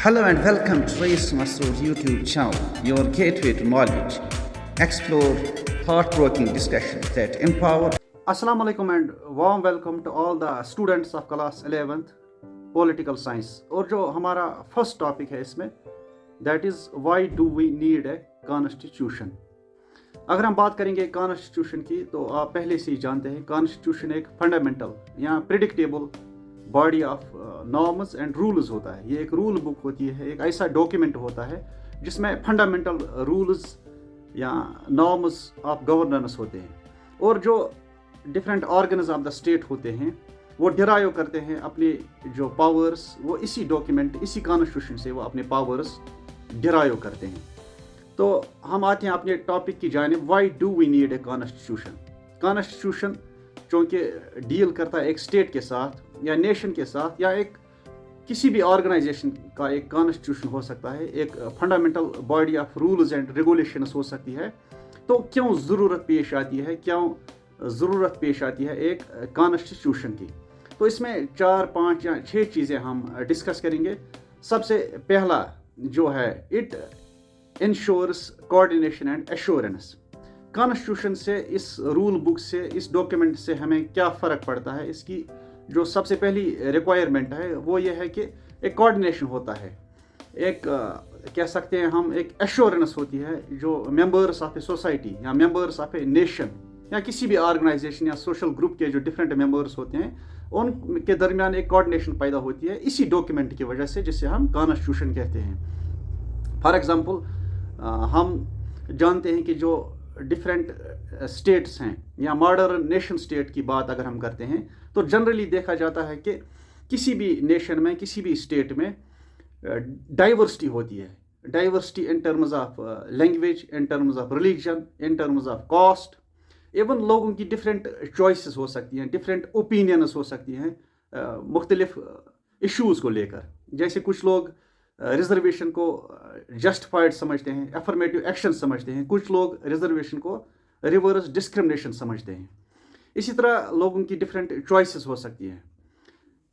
Hello and welcome to Race Masroor YouTube channel, your gateway to knowledge. Explore thought-provoking discussions that empower. Assalamu alaikum and warm welcome to all the students of class 11th political science. और जो हमारा first topic है इसमें that is why do we need a constitution. अगर हम बात करेंगे constitution की तो आप पहले से ही जानते हैं कॉन्स्टिट्यूशन एक फंडामेंटल या predictable body of norms and rules होता है. ये एक रूल बुक होती है, एक ऐसा डॉक्यूमेंट होता है जिसमें फंडामेंटल रूल्स या नॉर्म्स ऑफ गवर्नेंस होते हैं. और जो different organs of the state होते हैं वो डिराइव करते हैं अपने जो पावर्स, वो इसी डॉक्यूमेंट, इसी कॉन्स्टिट्यूशन से वो अपने पावर्स डिराइव करते हैं. तो हम आते हैं अपने टॉपिक की जानिब. Why do we need a constitution. Constitution चूँकि डील करता है एक स्टेट के साथ या नेशन के साथ या एक किसी भी ऑर्गेनाइजेशन का एक कॉन्स्टिट्यूशन हो सकता है, एक fundamental body of rules and regulations हो सकती है. तो क्यों ज़रूरत पेश आती है एक कॉन्स्टिट्यूशन की. तो इसमें 4, 5 या 6 चीज़ें हम डिस्कस करेंगे. सबसे पहला जो है, it ensures coordination and assurance. Constitution से, इस रूल बुक से, इस डॉक्यूमेंट से हमें क्या फ़र्क पड़ता है. इसकी जो सबसे पहली रिक्वायरमेंट है वो ये है कि एक कोऑर्डिनेशन होता है, एक कह सकते हैं हम एक एश्योरेंस होती है. जो मेंबर्स ऑफ ए सोसाइटी या मेंबर्स ऑफ ए नेशन या किसी भी ऑर्गेनाइजेशन या सोशल ग्रुप के जो डिफरेंट मेंबर्स होते हैं उनके दरमियान एक कोऑर्डिनेशन पैदा होती है इसी डॉक्यूमेंट की वजह से, जिसे हम कॉन्स्टिट्यूशन कहते हैं. फॉर एग्जांपल हम जानते हैं कि जो डिफरेंट स्टेट्स हैं या मॉडर्न नेशन स्टेट की बात अगर हम करते हैं तो जनरली देखा जाता है कि किसी भी नेशन में, किसी भी स्टेट में डाइवर्सिटी होती है. Diversity in terms of language, in terms of religion, in terms of caste. Even लोगों की डिफरेंट चॉइसेस हो सकती हैं, डिफरेंट ओपिनियंस हो सकती हैं मुख्तलिफ इश्यूज़ को लेकर. जैसे कुछ लोग रिजर्वेशन को जस्टिफाइड समझते हैं, अफर्मेटिव एक्शन समझते हैं. कुछ लोग रिजर्वेशन को रिवर्स डिस्क्रिमिनेशन समझते हैं. इसी तरह लोगों की डिफरेंट चॉइसेस हो सकती हैं.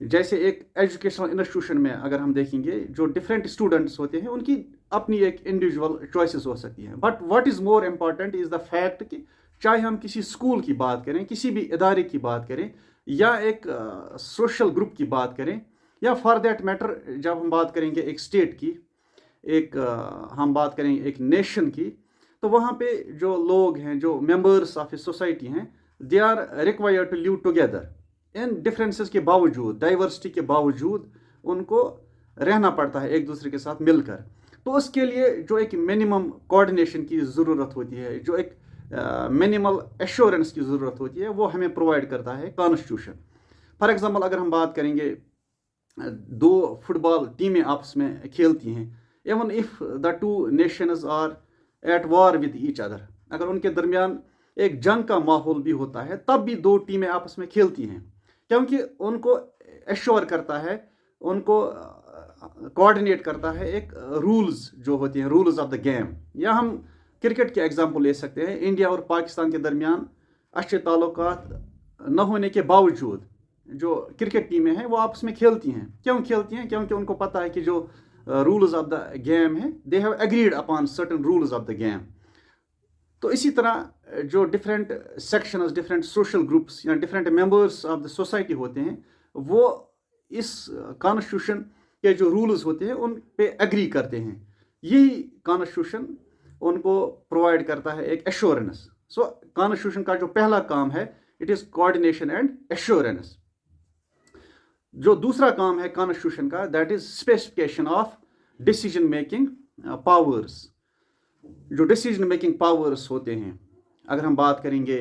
जैसे एक एजुकेशनल इंस्टीट्यूशन में अगर हम देखेंगे, जो डिफरेंट स्टूडेंट्स होते हैं उनकी अपनी एक इंडिविजुअल चॉइसेस हो सकती हैं. But what is more important is the fact कि चाहे हम किसी स्कूल की बात करें, किसी भी इदारे की बात करें या एक सोशल ग्रुप की बात करें, या फॉर दैट मैटर जब हम बात करेंगे एक स्टेट की, हम बात करेंगे एक नेशन की, तो वहाँ पे जो लोग हैं, जो मेंबर्स ऑफ ए सोसाइटी हैं, they are required to live together. In differences के बावजूद, डाइवर्सिटी के बावजूद उनको रहना पड़ता है एक दूसरे के साथ मिलकर. तो उसके लिए जो एक मिनिमम कोऑर्डिनेशन की ज़रूरत होती है, जो एक मिनिमल एश्योरेंस की ज़रूरत होती है, वो हमें प्रोवाइड करता है कॉन्स्टिट्यूशन. फॉर एग्जांपल अगर हम बात करेंगे, 2 फुटबॉल टीमें आपस में खेलती हैं. Even if the 2 nations are at war with each other, अगर उनके दरमियान एक जंग का माहौल भी होता है तब भी 2 टीमें आपस में खेलती हैं, क्योंकि उनको एश्योर करता है, उनको कोऑर्डिनेट करता है एक रूल्स जो होती हैं, रूल्स ऑफ द गेम. या हम क्रिकेट के एग्जांपल ले सकते हैं. इंडिया और पाकिस्तान के दरमियान अच्छे ताल्लुकात न होने के बावजूद जो क्रिकेट टीमें हैं वो आपस में खेलती हैं. क्यों खेलती हैं? क्योंकि उनको पता है कि जो रूल्स ऑफ द गेम है, they have agreed upon certain rules of the game. तो इसी तरह जो different sections, different social groups या different members of the society होते हैं, वो इस कॉन्स्टिट्यूशन के जो रूल्स होते हैं उन पे एग्री करते हैं. यही कॉन्स्टिट्यूशन उनको प्रोवाइड करता है एक एश्योरेंस. सो कॉन्स्टिट्यूशन का जो पहला काम है, it is coordination and assurance. जो दूसरा काम है कॉन्स्टिट्यूशन का, that is specification of decision making powers. जो डिसीजन मेकिंग पावर्स होते हैं, अगर हम बात करेंगे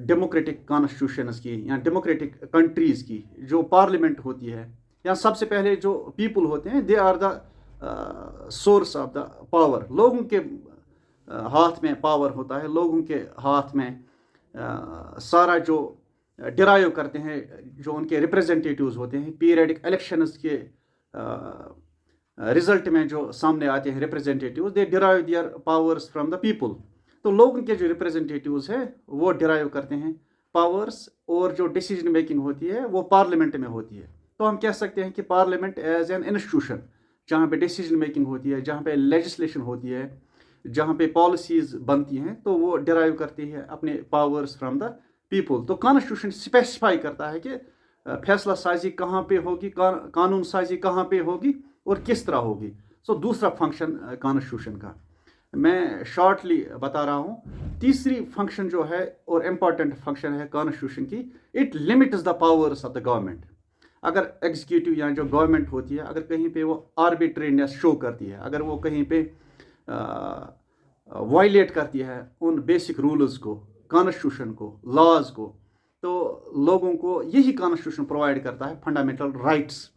डेमोक्रेटिक कॉन्स्टिट्यूशंस की या डेमोक्रेटिक कंट्रीज़ की, जो पार्लियामेंट होती है, या सबसे पहले जो पीपल होते हैं, they are the source of the power. लोगों के हाथ में पावर होता है, लोगों के हाथ में सारा जो डिराइव करते हैं, जो उनके रिप्रेजेंटेटिव्स होते हैं, पीरियडिक इलेक्शंस के रिजल्ट में जो सामने आते हैं representatives, they derive their powers from the people. तो लोगों के जो रिप्रेजेंटेटिव्स हैं वो डिराइव करते हैं पावर्स, और जो डिसीजन मेकिंग होती है वो पार्लियामेंट में होती है. तो हम कह सकते हैं कि पार्लियामेंट एज एन इंस्टीट्यूशन, جہاں پہ ڈیسیجن میکنگ ہوتی ہے, جہاں پہ لیجسلیشن ہوتی ہے, جہاں پہ پالیسیز بنتی ہیں, تو وہ ڈرائیو کرتی ہے اپنے پاورز فرام دا پیپل. تو کانسٹیٹیوشن اسپیسیفائی کرتا ہے کہ فیصلہ سازی کہاں پہ ہوگی, قانون سازی کہاں پہ ہوگی اور کس طرح ہوگی. سو دوسرا فنکشن کانسٹیٹیوشن کا میں شارٹلی بتا رہا ہوں. تیسری فنکشن جو ہے اور امپورٹنٹ فنکشن ہے کانسٹیٹیوشن کی, it limits the powers of the government. اگر ایگزیکٹو یا جو گورنمنٹ ہوتی ہے, اگر کہیں پہ وہ آربیٹرینس شو کرتی ہے, اگر وہ کہیں پہ وائلیٹ کرتی ہے ان بیسک رولز کو, کانسٹیٹیوشن کو, لاز کو, تو لوگوں کو یہی کانسٹیٹیوشن پرووائڈ کرتا ہے فنڈامنٹل رائٹس.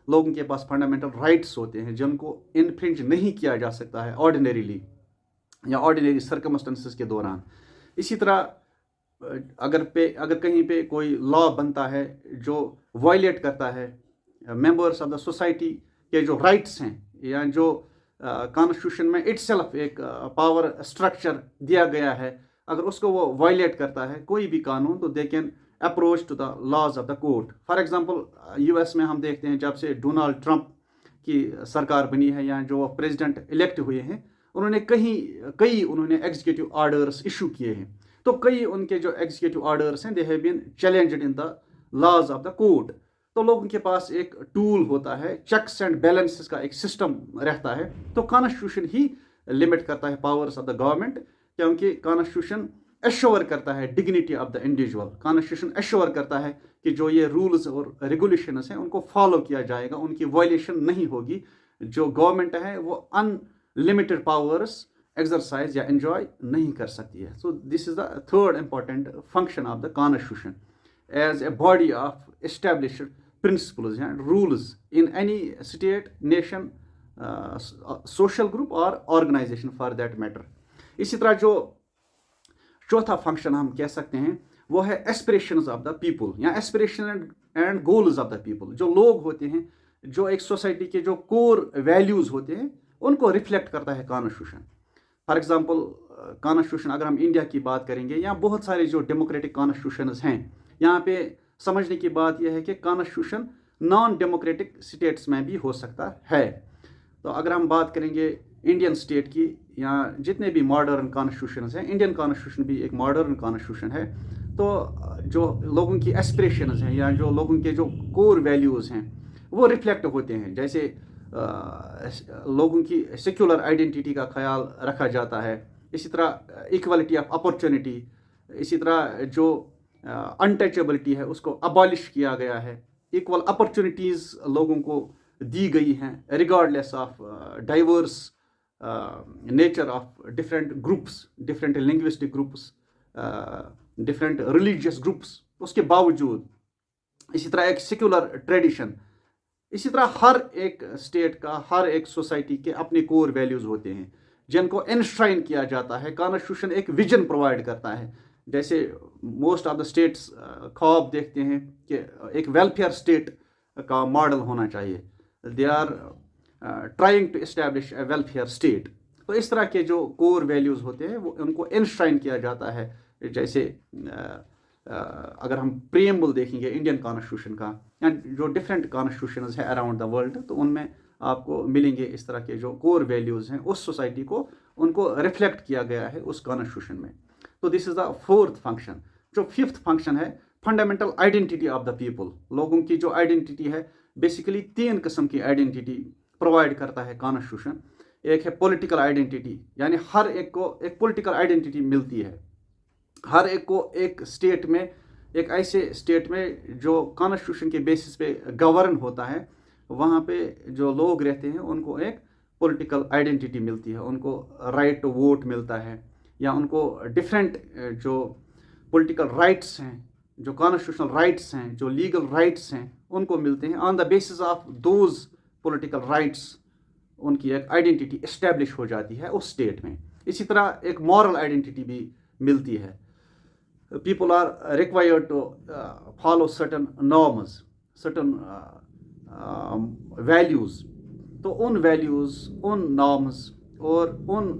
لوگوں کے پاس فنڈامنٹل رائٹس ہوتے ہیں جن کو انفرنج نہیں کیا جا سکتا ہے آرڈینریلی یا آرڈینری سرکمسٹنسز کے دوران. اسی طرح اگر کہیں پہ کوئی لا بنتا ہے جو وائلیٹ کرتا ہے ممبرس آف دا سوسائٹی کے جو رائٹس ہیں, یا جو کانسٹیٹیوشن میں اٹ سیلف ایک پاور اسٹرکچر دیا گیا ہے, اگر اس کو وہ وائلیٹ کرتا ہے کوئی بھی قانون, تو they can approach to the laws of the court. For example U S میں ہم دیکھتے ہیں جب سے ڈونالڈ ٹرمپ کی سرکار بنی ہے یا جو پریزیڈنٹ الیکٹ ہوئے ہیں, انہوں نے کئی ایگزیکٹو آرڈرس ایشو کیے ہیں. تو کئی ان کے جو ایگزیکٹو آرڈرس ہیں they have been challenged in the laws of the court. تو لوگوں کے پاس ایک ٹول ہوتا ہے, چیکس اینڈ بیلنسز کا ایک سسٹم رہتا ہے. تو کانسٹیٹیوشن ہی لمٹ کرتا ہے پاورز آف دا گورنمنٹ, کیونکہ کانسٹیٹیوشن ایشور کرتا ہے dignity of the individual. Constitution ensure کرتا ہے کہ جو یہ رولز اور ریگولیشنز ہیں ان کو فالو کیا جائے گا, ان کی وائلیشن نہیں ہوگی. جو گورنمنٹ ہے وہ ان لمیٹڈ پاورز ایکسرسائز یا انجوائے نہیں کر سکتی ہے. So this is the third important function of the constitution is a body of established principles and rules in any state, nation, social group or organization for that matter. اسی طرح جو چوتھا function ہم کہہ سکتے ہیں وہ ہے ایسپریشنز آف دا پیپل یا aspiration and goals of the people. جو لوگ ہوتے ہیں, جو ایک سوسائٹی کے جو کور ویلیوز ہوتے ہیں, ان کو ریفلیکٹ کرتا ہے کانسٹیٹیوشن. فار ایگزامپل کانسٹیٹیوشن اگر ہم انڈیا کی بات کریں گے, یا بہت سارے جو ڈیموکریٹک کانسٹیٹیوشنز ہیں, یہاں پہ سمجھنے کی بات یہ ہے کہ کانسٹیٹیوشن نان ڈیموکریٹک اسٹیٹس میں بھی ہو سکتا ہے. تو اگر ہم بات کریں گے انڈین اسٹیٹ کی یا جتنے بھی ماڈرن کانسٹیٹیوشنز ہیں, انڈین کانسٹیٹیوشن بھی ایک ماڈرن کانسٹیٹیوشن ہے. تو جو لوگوں کی ایسپریشنز ہیں یا جو لوگوں کے جو کور ویلیوز ہیں وہ ریفلیکٹ ہوتے ہیں. جیسے لوگوں کی سیکولر آئیڈینٹی کا خیال رکھا جاتا ہے, اسی طرح ایکوالٹی آف اپرچونٹی, اسی طرح جو انٹچیبلٹی ہے اس کو ابالش کیا گیا ہے, ایکول اپرچونٹیز لوگوں کو دی گئی ہیں regardless of diverse nature of different groups, different linguistic groups, different religious groups, اس کے باوجود. اسی طرح ایک سیکولر ٹریڈیشن. اسی طرح ہر ایک اسٹیٹ کا, ہر ایک سوسائٹی کے اپنے کور ویلیوز ہوتے ہیں جن کو انشرائن کیا جاتا ہے. کانسٹیٹیوشن ایک ویژن پرووائڈ کرتا ہے. جیسے موسٹ آف دا اسٹیٹس خواب دیکھتے ہیں کہ ایک ویلفیئر اسٹیٹ کا ماڈل ہونا چاہیے. They are trying to establish a welfare state. تو اس طرح کے جو کور ویلیوز ہوتے ہیں وہ ان کو انشرائن کیا جاتا ہے. جیسے اگر ہم پریمبل دیکھیں گے انڈین کانسٹیٹیوشن کا یا جو ڈفرینٹ کانسٹیٹیوشنز ہیں اراؤنڈ دا ورلڈ, تو ان میں آپ کو ملیں گے اس طرح کے جو کور ویلیوز ہیں اس سوسائٹی کو, ان کو ریفلیکٹ کیا گیا ہے اس کانسٹیٹیوشن میں. تو دس از دا فورتھ فنکشن. جو ففتھ فنکشن ہے fundamental identity of the people. لوگوں کی جو آئیڈینٹی ہے بیسیکلی 3 قسم کی آئیڈینٹی پرووائڈ کرتا ہے کانسٹیٹیوشن. ایک ہے پولیٹیکل آئیڈینٹی, یعنی ہر ایک کو ایک پولیٹیکل آئیڈینٹی ملتی ہے. ہر ایک کو ایک اسٹیٹ میں, ایک ایسے اسٹیٹ میں جو کانسٹیٹیوشن کے بیسس پہ گورن ہوتا ہے, وہاں پہ جو لوگ رہتے ہیں ان کو ایک پولیٹیکل آئیڈینٹی ملتی ہے. ان کو رائٹ ٹو ووٹ ملتا ہے, یا ان کو ڈفرینٹ جو پولیٹیکل رائٹس ہیں, جو کانسٹیٹیوشنل رائٹس ہیں, جو لیگل رائٹس ہیں, ان کو ملتے ہیں. On the basis of those political rights ان کی ایک آئیڈینٹی اسٹیبلش ہو جاتی ہے اس اسٹیٹ میں. اسی طرح ایک مورل آئیڈینٹی بھی ملتی ہے. People are required to follow certain norms, certain values. تو ان ویلیوز, ان نارمز اور ان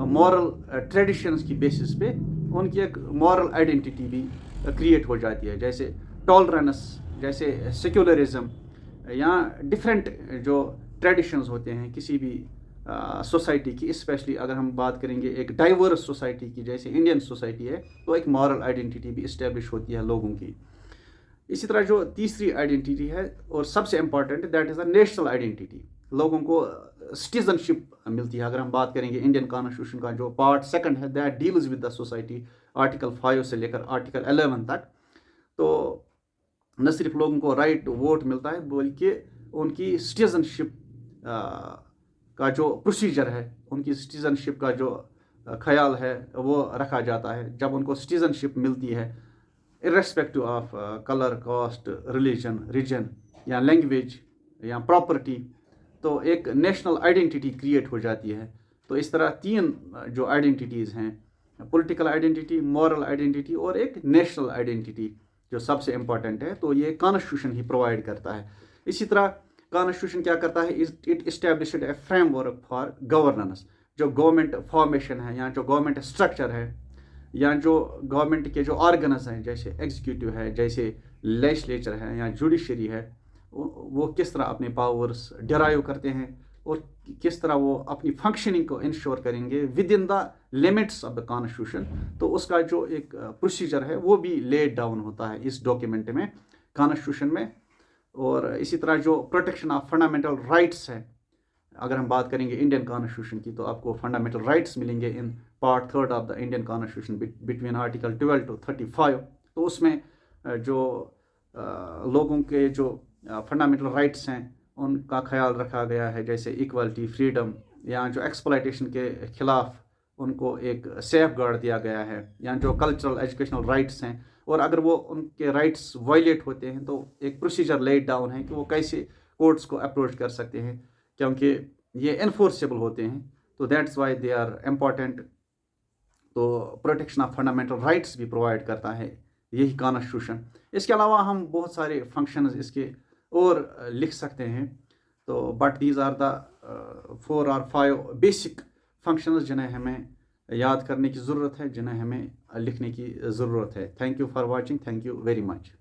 مورل ٹریڈیشنز کی بیسس پہ ان کی ایک مورل آئیڈینٹی بھی کریٹ ہو جاتی ہے. جیسے ٹالرنس, جیسے سیکولرزم, یا ڈفرینٹ جو ट्रेडिशंस होते हैं किसी भी सोसाइटी की, स्पेशली अगर हम बात करेंगे एक डाइवर्स सोसाइटी की जैसे इंडियन सोसाइटी है, तो एक मॉरल आइडेंटिटी भी इस्टेब्लिश होती है लोगों की। इसी तरह जो तीसरी आइडेंटिटी है और सबसे important, that is a national identity. लोगों को सिटीजनशिप मिलती है। अगर हम बात करेंगे इंडियन कॉन्स्टिट्यूशन का जो पार्ट 2 है, that deals with the society, article 5 से लेकर आर्टिकल 11 तक। तो न सिर्फ लोगों को राइट वोट मिलता है, बल्कि उनकी सिटीजनशिप का जो प्रोसीजर है, उनकी सिटीजनशिप का जो ख्याल है वो रखा जाता है। जब उनको सिटीजनशिप मिलती है, irrespective of colour, caste, religion, region या लैंग्वेज या प्रॉपर्टी, तो एक नेशनल आइडेंटिटी क्रिएट हो जाती है। तो इस तरह 3 जो आइडेंटिटीज़ हैं, पॉलिटिकल आइडेंटिटी, मॉरल आइडेंटिटी और एक नेशनल आइडेंटिटी जो सबसे इम्पॉर्टेंट है, तो ये कॉन्स्टिट्यूशन ही प्रोवाइड करता है। इसी तरह कॉन्स्टिट्यूशन क्या करता है, it established A framework for governance. जो गवर्नमेंट फॉर्मेशन है या जो गवर्नमेंट स्ट्रक्चर है या जो गवर्नमेंट के जो ऑर्गन्स हैं, जैसे एग्जीक्यूटिव है, जैसे लेजिस्लेचर है या जुडिशरी है, वो किस तरह अपने पावर्स डिराइव करते हैं और किस तरह वो अपनी फंक्शनिंग को इंश्योर करेंगे with in the limits of the constitution. तो उसका जो एक प्रोसीजर है वो भी लेड डाउन होता है इस डॉक्यूमेंट में, कॉन्स्टिट्यूशन में। और इसी तरह जो प्रोटेक्शन ऑफ फंडामेंटल राइट्स है, अगर हम बात करेंगे इंडियन कॉन्स्टिट्यूशन की, तो आपको फंडामेंटल राइट्स मिलेंगे in part 3 of the Indian constitution between article 12 to 35। तो उसमें जो लोगों के जो फंडामेंटल राइट्स हैं उनका ख्याल रखा गया है, जैसे इक्वलिटी, फ्रीडम, या जो एक्सप्लॉयटेशन के खिलाफ उनको एक सेफ गार्ड दिया गया है, या जो कल्चरल एजुकेशनल राइट्स हैं, और अगर वो उनके राइट्स वायलेट होते हैं तो एक प्रोसीजर लेड डाउन है कि वो कैसे कोर्ट्स को अप्रोच कर सकते हैं, क्योंकि ये इन्फोर्सेबल होते हैं। तो that's why they are important. तो प्रोटेक्शन ऑफ फंडामेंटल राइट्स भी प्रोवाइड करता है यही कॉन्स्टिट्यूशन। इसके अलावा हम बहुत सारे फंक्शंस इसके और लिख सकते हैं, तो but these are the 4 or 5 basic functions जिन्हें हमें याद करने की ज़रूरत है, जिन्हें हमें लिखने की ज़रूरत है। Thank you for watching, thank you very much.